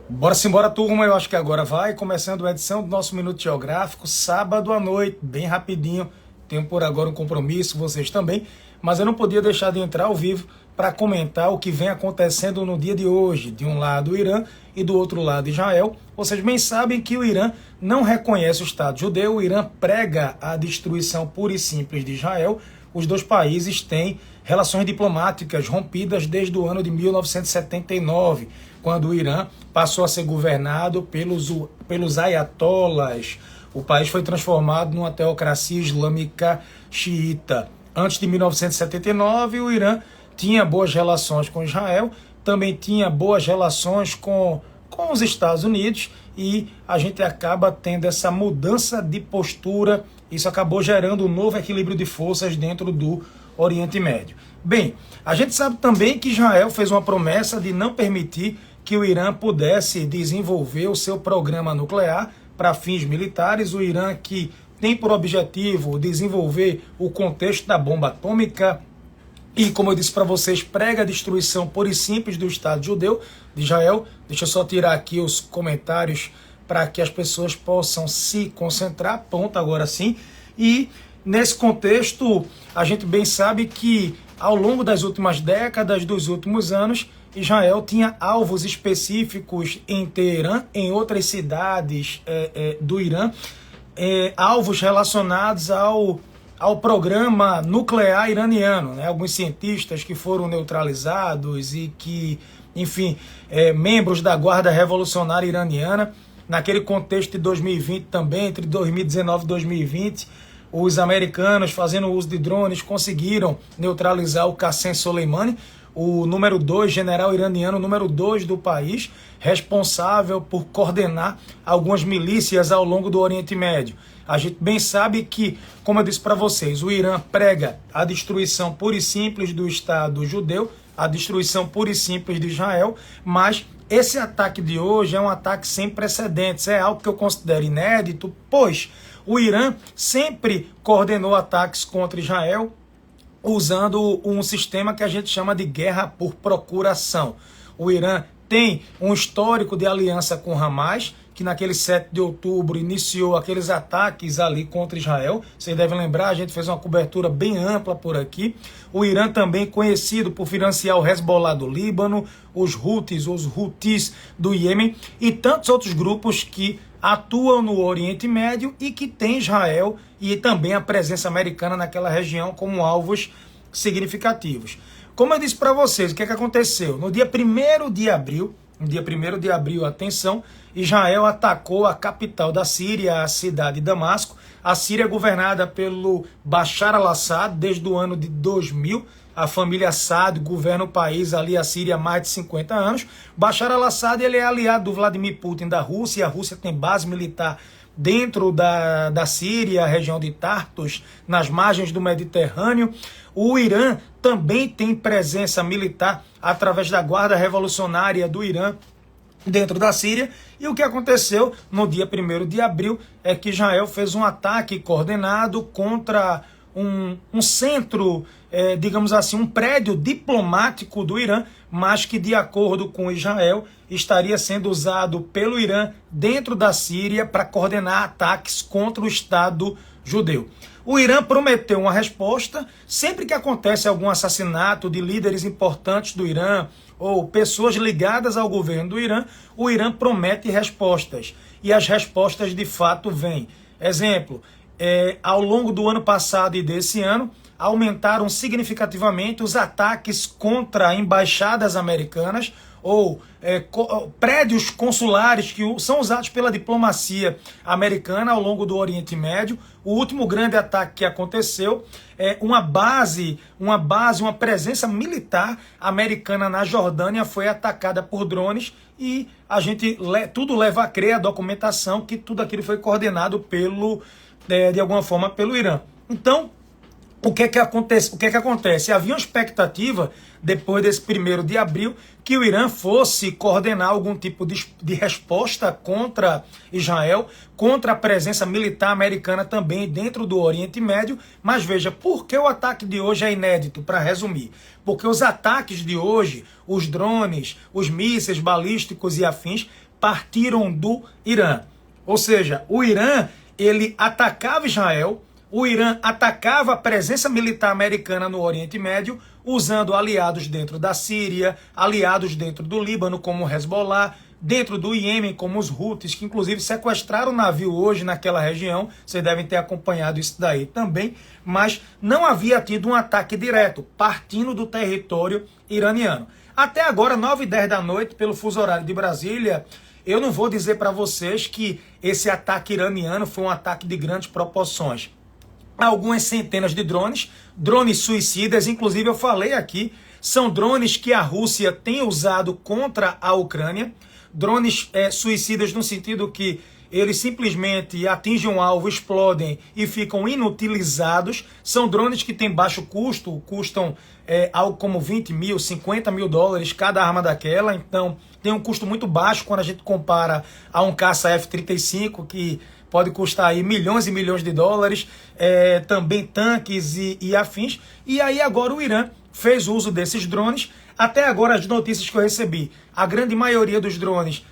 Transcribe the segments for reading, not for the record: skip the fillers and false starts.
Bora simbora, turma. Eu acho que agora vai. Começando a edição do nosso Minuto Geográfico, sábado à noite, bem rapidinho. Tenho por agora um compromisso, vocês também. Mas eu não podia deixar de entrar ao vivo para comentar o que vem acontecendo no dia de hoje. De um lado o Irã e do outro lado Israel. Vocês bem sabem que o Irã não reconhece o Estado judeu. O Irã prega a destruição pura e simples de Israel. Os dois países têm relações diplomáticas rompidas desde o ano de 1979, quando o Irã passou a ser governado pelos ayatollahs. O país foi transformado numa teocracia islâmica xiita. Antes de 1979, o Irã tinha boas relações com Israel, também tinha boas relações com os Estados Unidos, e a gente acaba tendo essa mudança de postura. Isso acabou gerando um novo equilíbrio de forças dentro do Oriente Médio. Bem, a gente sabe também que Israel fez uma promessa de não permitir que o Irã pudesse desenvolver o seu programa nuclear para fins militares. O Irã, que tem por objetivo desenvolver o contexto da bomba atômica e, como eu disse para vocês, prega a destruição pura e simples do Estado judeu de Israel. Deixa eu só tirar aqui os comentários para que as pessoas possam se concentrar. Ponto, agora sim. E nesse contexto, a gente bem sabe que ao longo das últimas décadas, dos últimos anos, Israel tinha alvos específicos em Teherã, em outras cidades do Irã, alvos relacionados ao programa nuclear iraniano, né? Alguns cientistas que foram neutralizados e que, enfim, membros da Guarda Revolucionária Iraniana. Naquele contexto de 2020 também, entre 2019 e 2020, os americanos, fazendo uso de drones, conseguiram neutralizar o Qassem Soleimani, o número 2, general iraniano número 2 do país, responsável por coordenar algumas milícias ao longo do Oriente Médio. A gente bem sabe que, como eu disse para vocês, o Irã prega a destruição pura e simples do Estado judeu, a destruição pura e simples de Israel, mas esse ataque de hoje é um ataque sem precedentes, é algo que eu considero inédito, pois o Irã sempre coordenou ataques contra Israel usando um sistema que a gente chama de guerra por procuração. O Irã tem um histórico de aliança com Hamas, que naquele 7 de outubro iniciou aqueles ataques ali contra Israel. Vocês devem lembrar, a gente fez uma cobertura bem ampla por aqui. O Irã também conhecido por financiar o Hezbollah do Líbano, os Houthis do Iêmen e tantos outros grupos que atuam no Oriente Médio e que tem Israel e também a presença americana naquela região como alvos significativos. Como eu disse para vocês, o que aconteceu? No dia 1º de abril, atenção, Israel atacou a capital da Síria, a cidade de Damasco. A Síria é governada pelo Bashar al-Assad desde o ano de 2000. A família Assad governa o país ali, a Síria, há mais de 50 anos. Bashar al-Assad ele é aliado do Vladimir Putin da Rússia. E a Rússia tem base militar dentro da Síria, a região de Tartus, nas margens do Mediterrâneo. O Irã também tem presença militar através da Guarda Revolucionária do Irã dentro da Síria. E o que aconteceu no dia 1º de abril é que Israel fez um ataque coordenado contra um centro, digamos assim, um prédio diplomático do Irã, mas que, de acordo com Israel, estaria sendo usado pelo Irã dentro da Síria para coordenar ataques contra o Estado judeu. O Irã prometeu uma resposta. Sempre que acontece algum assassinato de líderes importantes do Irã ou pessoas ligadas ao governo do Irã, o Irã promete respostas. E as respostas de fato vêm. Exemplo, ao longo do ano passado e desse ano, aumentaram significativamente os ataques contra embaixadas americanas ou prédios consulares que são usados pela diplomacia americana ao longo do Oriente Médio. O último grande ataque que aconteceu uma presença militar americana na Jordânia foi atacada por drones, e a gente tudo leva a crer, a documentação, que tudo aquilo foi coordenado de alguma forma pelo Irã. Então, o que acontece? Havia uma expectativa, depois desse 1º de abril, que o Irã fosse coordenar algum tipo de resposta contra Israel, contra a presença militar americana também dentro do Oriente Médio. Mas veja, por que o ataque de hoje é inédito? Para resumir, porque os ataques de hoje, os drones, os mísseis balísticos e afins, partiram do Irã. Ou seja, o Irã, ele atacava Israel, o Irã atacava a presença militar americana no Oriente Médio, usando aliados dentro da Síria, aliados dentro do Líbano, como o Hezbollah, dentro do Iêmen, como os Houthis, que inclusive sequestraram um navio hoje naquela região. Vocês devem ter acompanhado isso daí também. Mas não havia tido um ataque direto, partindo do território iraniano. Até agora, 9h10 da noite, pelo fuso horário de Brasília, eu não vou dizer para vocês que esse ataque iraniano foi um ataque de grandes proporções. Algumas centenas de drones, drones suicidas, inclusive eu falei aqui, são drones que a Rússia tem usado contra a Ucrânia, drones suicidas no sentido que eles simplesmente atingem um alvo, explodem e ficam inutilizados. São drones que têm baixo custo, custam algo como 20 mil, 50 mil dólares cada arma daquela, então tem um custo muito baixo quando a gente compara a um caça F-35, que pode custar aí milhões e milhões de dólares, também tanques e afins. E aí agora o Irã fez uso desses drones. Até agora as notícias que eu recebi, a grande maioria dos drones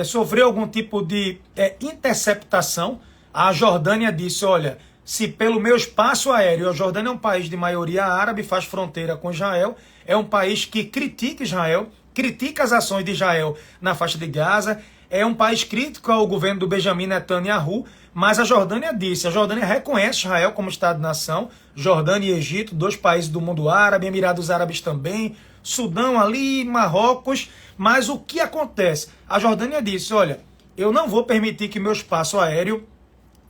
sofreu algum tipo de interceptação. A Jordânia disse, olha, se pelo meu espaço aéreo, a Jordânia é um país de maioria árabe, faz fronteira com Israel, é um país que critica Israel, critica as ações de Israel na faixa de Gaza, é um país crítico ao governo do Benjamin Netanyahu, mas a Jordânia disse, a Jordânia reconhece Israel como Estado-nação, Jordânia e Egito, 2 países do mundo árabe, Emirados Árabes também, Sudão ali, Marrocos, mas o que acontece? A Jordânia disse, olha, eu não vou permitir que meu espaço aéreo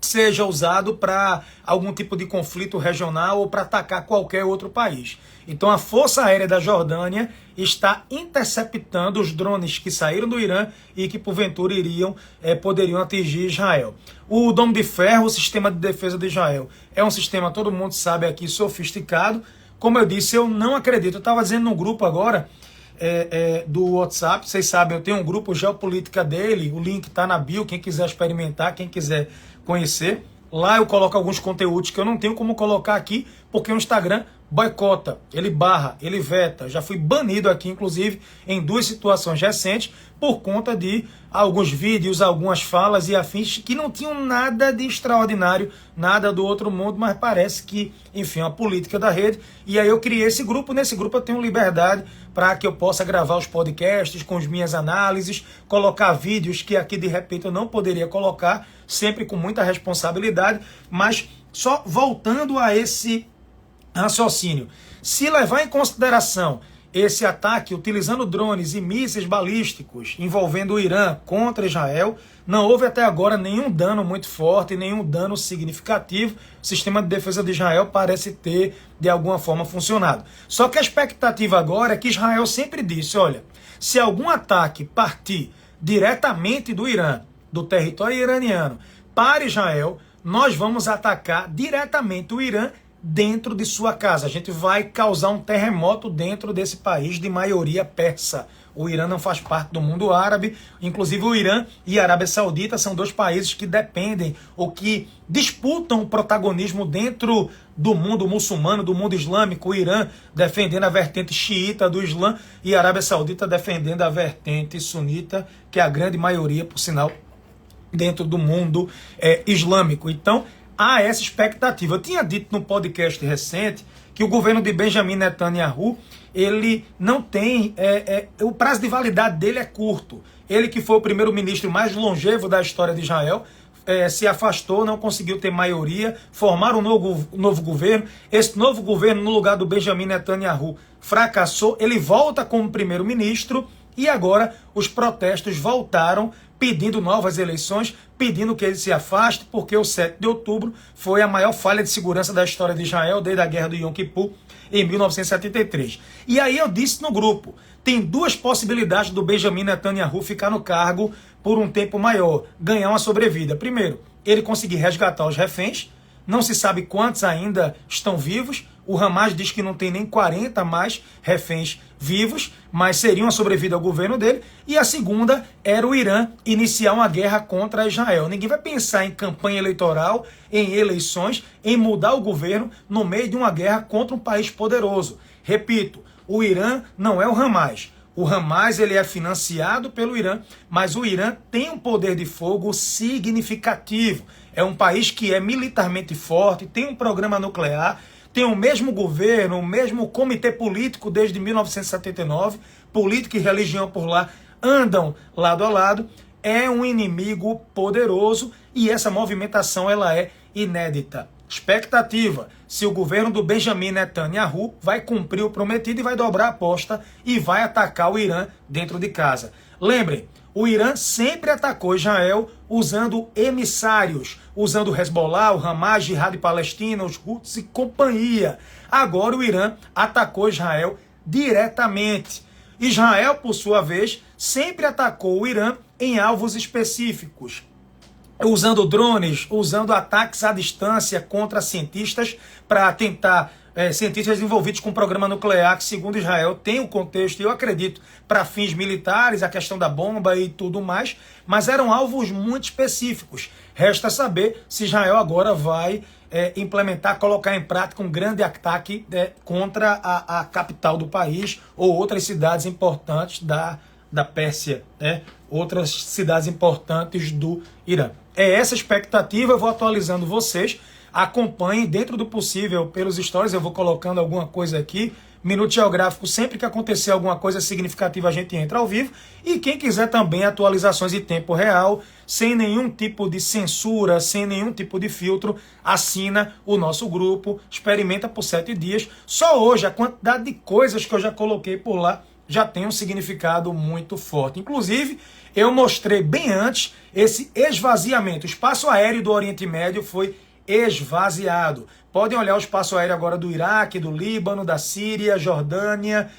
seja usado para algum tipo de conflito regional ou para atacar qualquer outro país. Então a Força Aérea da Jordânia está interceptando os drones que saíram do Irã e que porventura poderiam atingir Israel. O Dome de Ferro, o sistema de defesa de Israel, é um sistema, todo mundo sabe aqui, sofisticado. Como eu disse, eu não acredito. Eu estava dizendo no grupo agora do WhatsApp, vocês sabem, eu tenho um grupo Geopolítica dele, o link está na bio, quem quiser experimentar, quem quiser conhecer. Lá eu coloco alguns conteúdos que eu não tenho como colocar aqui, porque o Instagram boicota, ele barra, ele veta. Já fui banido aqui, inclusive, em 2 situações recentes, por conta de alguns vídeos, algumas falas e afins que não tinham nada de extraordinário, nada do outro mundo, mas parece que, enfim, é uma política da rede. E aí eu criei esse grupo, nesse grupo eu tenho liberdade para que eu possa gravar os podcasts com as minhas análises, colocar vídeos que aqui de repente eu não poderia colocar, sempre com muita responsabilidade, mas só voltando a esse raciocínio. Se levar em consideração esse ataque utilizando drones e mísseis balísticos envolvendo o Irã contra Israel, não houve até agora nenhum dano muito forte, nenhum dano significativo. O sistema de defesa de Israel parece ter, de alguma forma, funcionado. Só que a expectativa agora é que Israel sempre disse, olha, se algum ataque partir diretamente do Irã, do território iraniano, para Israel, nós vamos atacar diretamente o Irã dentro de sua casa. A gente vai causar um terremoto dentro desse país de maioria persa. O Irã não faz parte do mundo árabe, inclusive o Irã e a Arábia Saudita são 2 países que dependem ou que disputam o protagonismo dentro do mundo muçulmano, do mundo islâmico. O Irã defendendo a vertente xiita do Islã e a Arábia Saudita defendendo a vertente sunita, que é a grande maioria, por sinal, dentro do mundo islâmico. Então, há essa expectativa. Eu tinha dito no podcast recente que o governo de Benjamin Netanyahu, ele não tem, o prazo de validade dele é curto. Ele que foi o primeiro-ministro mais longevo da história de Israel, se afastou, não conseguiu ter maioria, formaram um novo governo. Esse novo governo, no lugar do Benjamin Netanyahu, fracassou. Ele volta como primeiro-ministro e agora os protestos voltaram, pedindo novas eleições, pedindo que ele se afaste, porque o 7 de outubro foi a maior falha de segurança da história de Israel desde a guerra do Yom Kippur, em 1973. E aí eu disse no grupo, tem 2 possibilidades do Benjamin Netanyahu ficar no cargo por um tempo maior, ganhar uma sobrevida. Primeiro, ele conseguir resgatar os reféns, não se sabe quantos ainda estão vivos. O Hamas diz que não tem nem 40 mais reféns vivos, mas seria uma sobrevida ao governo dele. E a segunda era o Irã iniciar uma guerra contra Israel. Ninguém vai pensar em campanha eleitoral, em eleições, em mudar o governo no meio de uma guerra contra um país poderoso. Repito, o Irã não é o Hamas. O Hamas ele é financiado pelo Irã, mas o Irã tem um poder de fogo significativo. É um país que é militarmente forte, tem um programa nuclear, tem o mesmo governo, o mesmo comitê político desde 1979, política e religião por lá andam lado a lado. É um inimigo poderoso e essa movimentação ela é inédita. Expectativa, se o governo do Benjamin Netanyahu vai cumprir o prometido e vai dobrar a aposta e vai atacar o Irã dentro de casa. Lembrem, o Irã sempre atacou Israel usando emissários, usando o Hezbollah, o Hamas, Jihad Palestina, os Houthis e companhia. Agora o Irã atacou Israel diretamente. Israel, por sua vez, sempre atacou o Irã em alvos específicos, usando drones, usando ataques à distância contra cientistas para tentar, cientistas envolvidos com o programa nuclear, que segundo Israel tem o contexto, e eu acredito, para fins militares, a questão da bomba e tudo mais, mas eram alvos muito específicos. Resta saber se Israel agora vai implementar, colocar em prática um grande ataque contra a capital do país ou outras cidades importantes da Pérsia, outras cidades importantes do Irã. É essa expectativa, eu vou atualizando vocês, acompanhem dentro do possível pelos stories, eu vou colocando alguma coisa aqui, Minuto Geográfico, sempre que acontecer alguma coisa significativa a gente entra ao vivo, e quem quiser também atualizações em tempo real, sem nenhum tipo de censura, sem nenhum tipo de filtro, assina o nosso grupo, experimenta por 7 dias, só hoje a quantidade de coisas que eu já coloquei por lá já tem um significado muito forte. Inclusive, eu mostrei bem antes esse esvaziamento. O espaço aéreo do Oriente Médio foi esvaziado. Podem olhar o espaço aéreo agora do Iraque, do Líbano, da Síria, Jordânia,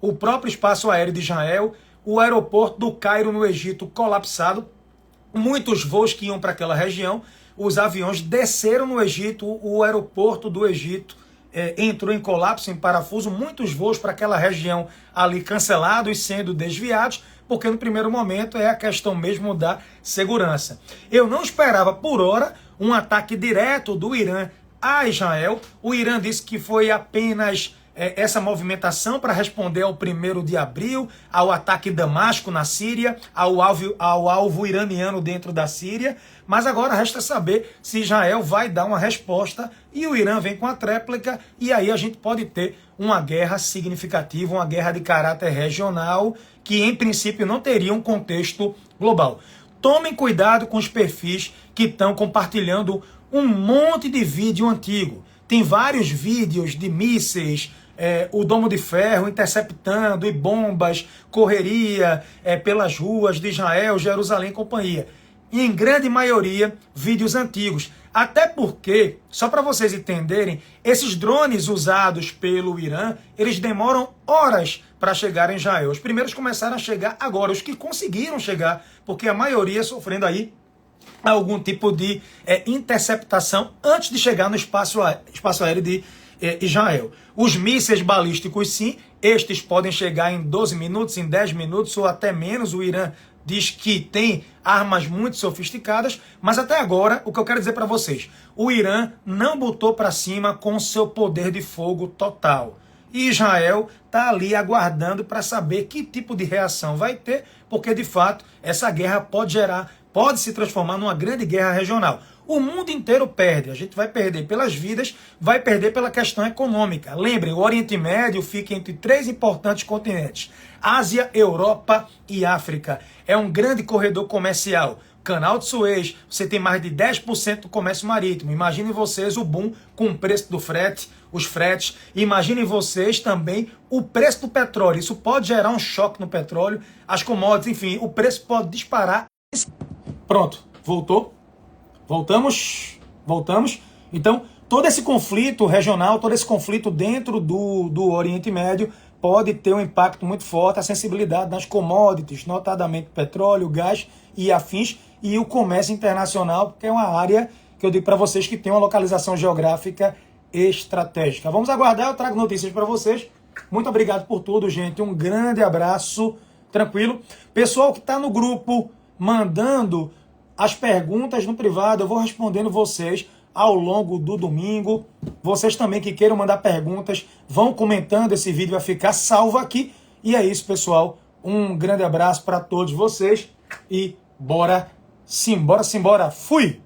o próprio espaço aéreo de Israel, o aeroporto do Cairo no Egito colapsado. Muitos voos que iam para aquela região, os aviões desceram no Egito, o aeroporto do Egito entrou em colapso, em parafuso, muitos voos para aquela região ali cancelados e sendo desviados, porque no primeiro momento é a questão mesmo da segurança. Eu não esperava por hora um ataque direto do Irã a Israel. O Irã disse que foi apenas essa movimentação para responder ao 1º de abril, ao ataque em Damasco, na Síria, ao alvo iraniano dentro da Síria, mas agora resta saber se Israel vai dar uma resposta e o Irã vem com a tréplica, e aí a gente pode ter uma guerra significativa, uma guerra de caráter regional, que em princípio não teria um contexto global. Tomem cuidado com os perfis que estão compartilhando um monte de vídeo antigo. Tem vários vídeos de mísseis, o Domo de Ferro interceptando, e bombas, correria pelas ruas de Israel, Jerusalém e companhia. E em grande maioria, vídeos antigos. Até porque, só para vocês entenderem, esses drones usados pelo Irã, eles demoram horas para chegar em Israel. Os primeiros começaram a chegar agora, os que conseguiram chegar, porque a maioria sofrendo aí algum tipo de interceptação antes de chegar no espaço aéreo de Israel. Os mísseis balísticos, sim, estes podem chegar em 12 minutos, em 10 minutos ou até menos. O Irã diz que tem armas muito sofisticadas, mas até agora, o que eu quero dizer para vocês, o Irã não botou para cima com seu poder de fogo total. E Israel está ali aguardando para saber que tipo de reação vai ter, porque de fato essa guerra pode se transformar numa grande guerra regional. O mundo inteiro perde, a gente vai perder pelas vidas, vai perder pela questão econômica. Lembrem, o Oriente Médio fica entre 3 importantes continentes, Ásia, Europa e África. É um grande corredor comercial. Canal de Suez, você tem mais de 10% do comércio marítimo. Imaginem vocês o boom com o preço do frete, os fretes. Imaginem vocês também o preço do petróleo. Isso pode gerar um choque no petróleo, as commodities, enfim, o preço pode disparar. Pronto, voltou? Voltamos? Então, todo esse conflito regional, todo esse conflito dentro do Oriente Médio pode ter um impacto muito forte, a sensibilidade nas commodities, notadamente petróleo, gás e afins, e o comércio internacional, porque é uma área que eu digo para vocês que tem uma localização geográfica estratégica. Vamos aguardar, eu trago notícias para vocês. Muito obrigado por tudo, gente. Um grande abraço, tranquilo. Pessoal que está no grupo mandando as perguntas no privado, eu vou respondendo vocês ao longo do domingo. Vocês também que queiram mandar perguntas, vão comentando, esse vídeo vai ficar salvo aqui. E é isso, pessoal. Um grande abraço para todos vocês e bora simbora. Fui!